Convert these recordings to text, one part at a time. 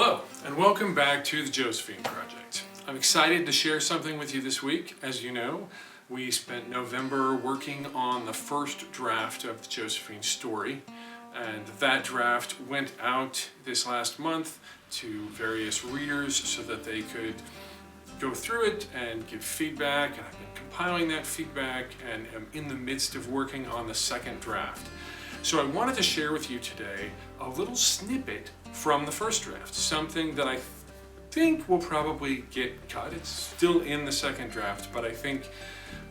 Hello, and welcome back to the Josephine Project. I'm excited to share something with you this week. As you know, we spent November working on the first draft of the Josephine story, and that draft went out this last month to various readers so that they could go through it and give feedback, and I've been compiling that feedback and am in the midst of working on the second draft. So I wanted to share with you today a little snippet from the first draft, something that I think will probably get cut. It's still in the second draft, but I think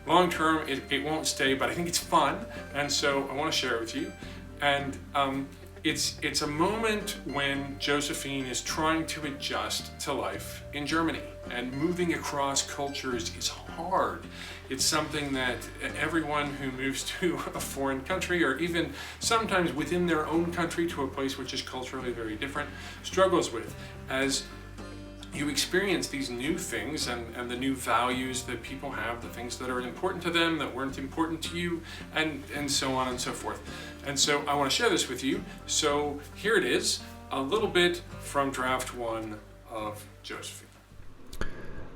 long term it won't stay, but I think it's fun, and so I want to share it with you. And it's a moment when Josephine is trying to adjust to life in Germany, and moving across cultures is hard. It's something that everyone who moves to a foreign country, or even sometimes within their own country to a place which is culturally very different, struggles with, as you experience these new things and the new values that people have, the things that are important to them that weren't important to you, and so on and so forth. And so I want to share this with you. So here it is, a little bit from draft one of Josephine.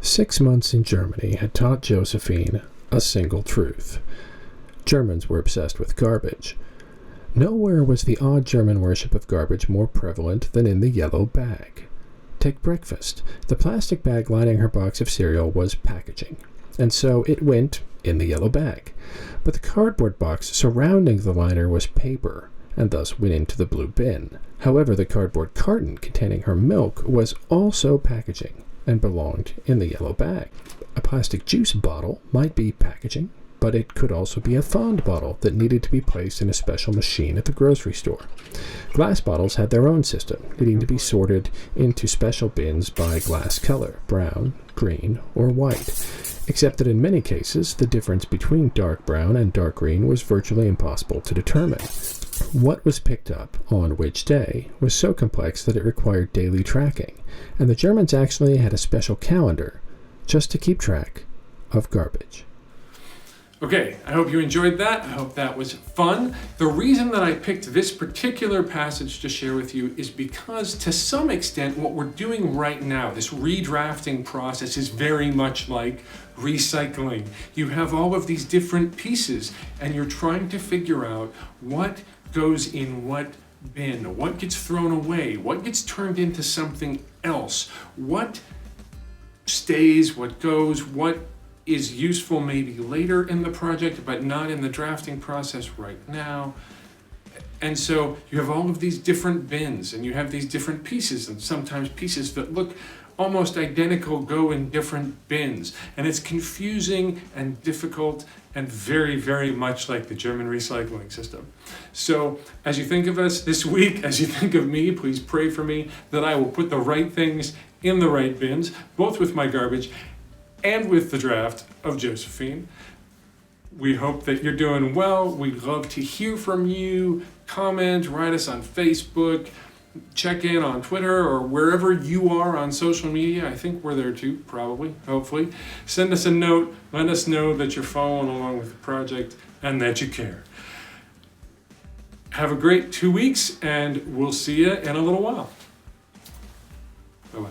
6 months in Germany had taught Josephine a single truth. Germans were obsessed with garbage. Nowhere was the odd German worship of garbage more prevalent than in the yellow bag. Take breakfast. The plastic bag lining her box of cereal was packaging, and so it went in the yellow bag. But the cardboard box surrounding the liner was paper, and thus went into the blue bin. However, the cardboard carton containing her milk was also packaging, and belonged in the yellow bag. A plastic juice bottle might be packaging, but it could also be a fond bottle that needed to be placed in a special machine at the grocery store. Glass bottles had their own system, needing to be sorted into special bins by glass color, brown, green, or white, except that in many cases the difference between dark brown and dark green was virtually impossible to determine. What was picked up on which day was so complex that it required daily tracking, and the Germans actually had a special calendar just to keep track of garbage. Okay, I hope you enjoyed that. I hope that was fun. The reason that I picked this particular passage to share with you is because, to some extent, what we're doing right now, this redrafting process, is very much like recycling. You have all of these different pieces, and you're trying to figure out what goes in what bin, what gets thrown away, what gets turned into something else, what stays, what goes, what is useful maybe later in the project, but not in the drafting process right now. And so you have all of these different bins, and you have these different pieces, and sometimes pieces that look almost identical go in different bins. And it's confusing and difficult and very, very much like the German recycling system. So as you think of us this week, as you think of me, please pray for me that I will put the right things in the right bins, both with my garbage and with the draft of Josephine. We hope that you're doing well. We'd love to hear from you. Comment, write us on Facebook, check in on Twitter, or wherever you are on social media. I think we're there too, probably, hopefully. Send us a note. Let us know that you're following along with the project and that you care. Have a great 2 weeks, and we'll see you in a little while. Bye-bye.